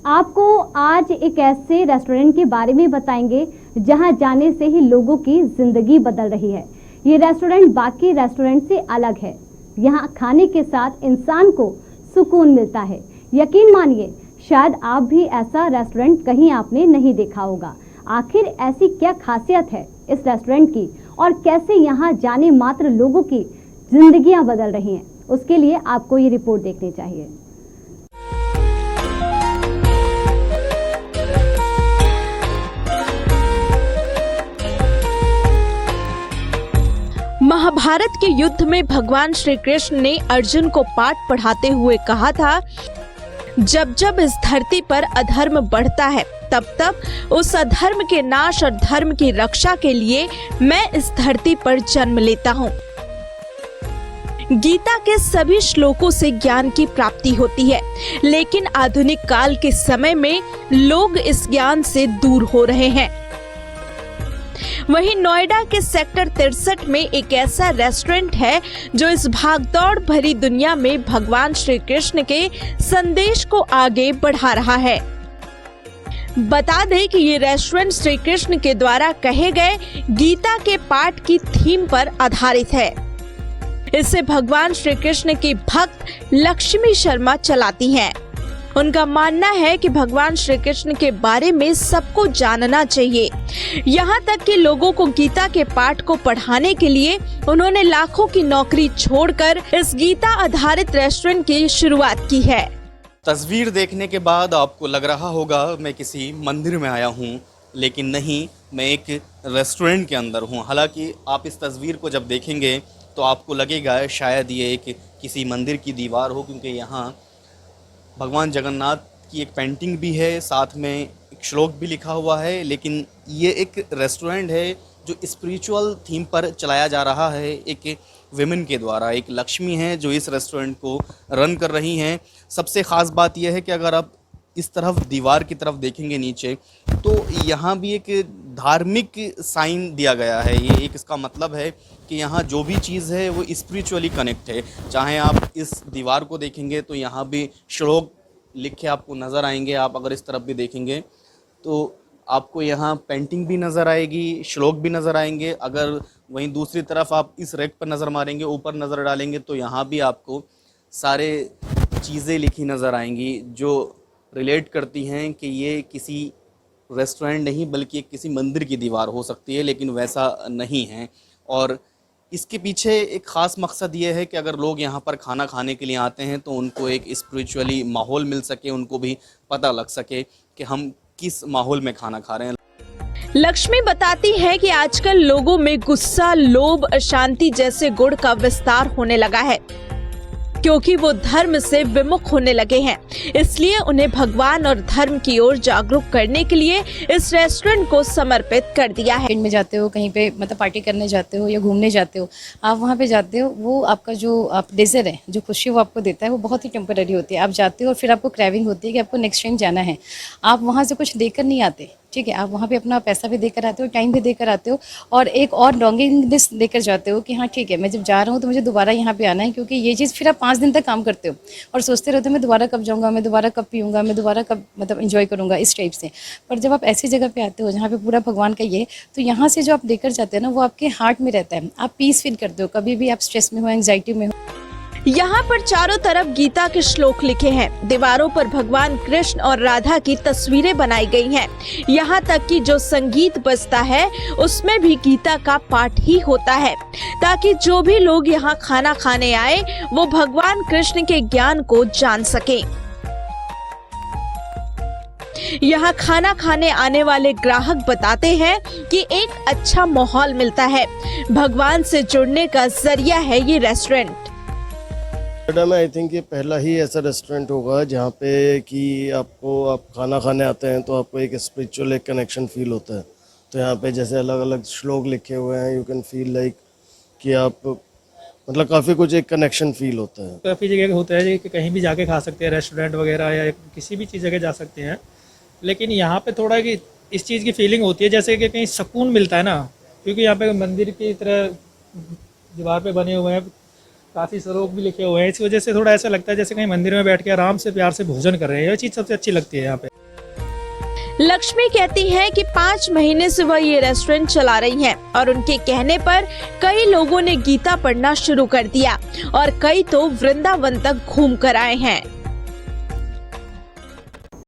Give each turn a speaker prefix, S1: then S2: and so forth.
S1: आपको आज एक ऐसे रेस्टोरेंट के बारे में बताएंगे जहां जाने से ही लोगों की जिंदगी बदल रही है। ये रेस्टोरेंट बाकी रेस्टोरेंट से अलग है। यहाँ खाने के साथ इंसान को सुकून मिलता है। यकीन मानिए, शायद आप भी ऐसा रेस्टोरेंट कहीं आपने नहीं देखा होगा। आखिर ऐसी क्या खासियत है इस रेस्टोरेंट की और कैसे यहाँ जाने मात्र लोगों की जिंदगियां बदल रही हैं, उसके लिए आपको ये रिपोर्ट देखनी चाहिए।
S2: महाभारत के युद्ध में भगवान श्री कृष्ण ने अर्जुन को पाठ पढ़ाते हुए कहा था, जब जब इस धरती पर अधर्म बढ़ता है तब तब उस अधर्म के नाश और धर्म की रक्षा के लिए मैं इस धरती पर जन्म लेता हूँ। गीता के सभी श्लोकों से ज्ञान की प्राप्ति होती है, लेकिन आधुनिक काल के समय में लोग इस ज्ञान से दूर हो रहे हैं। वहीं नोएडा के सेक्टर 63 में एक ऐसा रेस्टोरेंट है जो इस भागदौड़ भरी दुनिया में भगवान श्री कृष्ण के संदेश को आगे बढ़ा रहा है। बता दें कि ये रेस्टोरेंट श्री कृष्ण के द्वारा कहे गए गीता के पाठ की थीम पर आधारित है। इसे भगवान श्री कृष्ण की भक्त लक्ष्मी शर्मा चलाती हैं। उनका मानना है कि भगवान श्री कृष्ण के बारे में सबको जानना चाहिए। यहाँ तक कि लोगों को गीता के पाठ को पढ़ाने के लिए उन्होंने लाखों की नौकरी छोड़कर इस गीता आधारित रेस्टोरेंट की शुरुआत की है।
S3: तस्वीर देखने के बाद आपको लग रहा होगा मैं किसी मंदिर में आया हूँ, लेकिन नहीं, मैं एक रेस्टोरेंट के अंदर हूँ। हालांकि आप इस तस्वीर को जब देखेंगे तो आपको लगेगा शायद ये एक किसी मंदिर की दीवार हो, क्योंकि यहाँ भगवान जगन्नाथ की एक पेंटिंग भी है, साथ में एक श्लोक भी लिखा हुआ है। लेकिन ये एक रेस्टोरेंट है जो स्पिरिचुअल थीम पर चलाया जा रहा है। एक विमेन के द्वारा, एक लक्ष्मी है जो इस रेस्टोरेंट को रन कर रही हैं। सबसे ख़ास बात यह है कि अगर आप इस तरफ दीवार की तरफ देखेंगे नीचे, तो यहाँ भी एक धार्मिक साइन दिया गया है। ये एक इसका मतलब है कि यहाँ जो भी चीज़ है वो स्पिरिचुअली कनेक्ट है। चाहे आप इस दीवार को देखेंगे तो यहाँ भी श्लोक लिखे आपको नज़र आएंगे। आप अगर इस तरफ भी देखेंगे तो आपको यहाँ पेंटिंग भी नज़र आएगी, श्लोक भी नज़र आएंगे। अगर वहीं दूसरी तरफ आप इस रैक पर नज़र मारेंगे, ऊपर नज़र डालेंगे, तो यहाँ भी आपको सारे चीज़ें लिखी नज़र आएंगी जो रिलेट करती हैं कि ये किसी रेस्टोरेंट नहीं बल्कि किसी मंदिर की दीवार हो सकती है, लेकिन वैसा नहीं है। और इसके पीछे एक ख़ास मकसद ये है कि अगर लोग यहाँ पर खाना खाने के लिए आते हैं तो उनको एक स्पिरिचुअली माहौल मिल सके, उनको भी पता लग सके कि हम किस माहौल में खाना खा रहे हैं।
S2: लक्ष्मी बताती है कि आजकल लोगों में गुस्सा, लोभ, अशांति जैसे गुण का विस्तार होने लगा है, क्योंकि वो धर्म से विमुख होने लगे हैं। इसलिए उन्हें भगवान और धर्म की ओर जागरूक करने के लिए इस रेस्टोरेंट को समर्पित कर दिया है।
S4: में जाते हो, कहीं पे मतलब पार्टी करने जाते हो या घूमने जाते हो, आप वहाँ पे जाते हो, वो आपका जो आप डिज़ायर है, जो खुशी वो आपको देता है, वो बहुत ही टेम्पररी होती है। आप जाते हो और फिर आपको क्रेविंग होती है कि आपको नेक्स्ट टाइम जाना है। आप वहाँ से कुछ देकर नहीं आते, ठीक है, आप वहाँ पे अपना पैसा भी देकर आते हो, टाइम भी देकर आते हो, और एक और लॉन्गिंगनेस देकर जाते हो कि हाँ ठीक है, मैं जब जा रहा हूँ तो मुझे दोबारा यहाँ पे आना है। क्योंकि ये चीज़ फिर आप 5 दिन तक काम करते हो और सोचते रहते हो मैं दोबारा कब जाऊँगा, मैं दोबारा कब पीऊँगा, मैं दोबारा कब मतलब एंजॉय करूँगा, इस टाइप से। पर जब आप ऐसी जगह पे आते हो जहाँ पे पूरा भगवान का ये, तो यहाँ से जो आप देकर जाते हो ना, वो आपके हार्ट में रहता है। आप पीस फील करते हो, कभी भी आप स्ट्रेस में हो, एंग्जाइटी में हो।
S2: यहाँ पर चारों तरफ गीता के श्लोक लिखे हैं। दीवारों पर भगवान कृष्ण और राधा की तस्वीरें बनाई गई हैं। यहाँ तक कि जो संगीत बजता है उसमें भी गीता का पाठ ही होता है, ताकि जो भी लोग यहाँ खाना खाने आए वो भगवान कृष्ण के ज्ञान को जान सकें। यहाँ खाना खाने आने वाले ग्राहक बताते हैं कि एक अच्छा माहौल मिलता है। भगवान से जुड़ने का जरिया है ये रेस्टोरेंट।
S5: नोएडा में आई थिंक ये पहला ही ऐसा रेस्टोरेंट होगा जहाँ पे कि आप खाना खाने आते हैं तो आपको एक स्पिरिचुअल एक कनेक्शन फील होता है। तो यहाँ पे जैसे अलग अलग श्लोक लिखे हुए हैं, यू कैन फील लाइक कि आप मतलब काफ़ी कुछ एक कनेक्शन फील होता है।
S6: काफ़ी जगह होता है कि कहीं भी जाके खा सकते हैं, रेस्टोरेंट वगैरह या किसी भी चीज़ जगह जा सकते हैं, लेकिन यहाँ पे थोड़ा कि इस चीज़ की फीलिंग होती है जैसे कि कहीं सुकून मिलता है ना, क्योंकि यहाँ पे मंदिर की तरह दीवार पे बने हुए हैं, काफ़ी श्लोक भी लिखे हुए हैं। इस वजह से थोड़ा ऐसा लगता है जैसे कहीं मंदिर में बैठ के आराम से प्यार से भोजन कर रहे हैं। ये चीज़ सबसे अच्छी लगती है यहाँ पे।
S2: लक्ष्मी कहती है कि 5 महीने से वह ये रेस्टोरेंट चला रही हैं और उनके कहने पर कई लोगों ने गीता पढ़ना शुरू कर दिया और कई तो वृंदावन तक घूम कर आए हैं।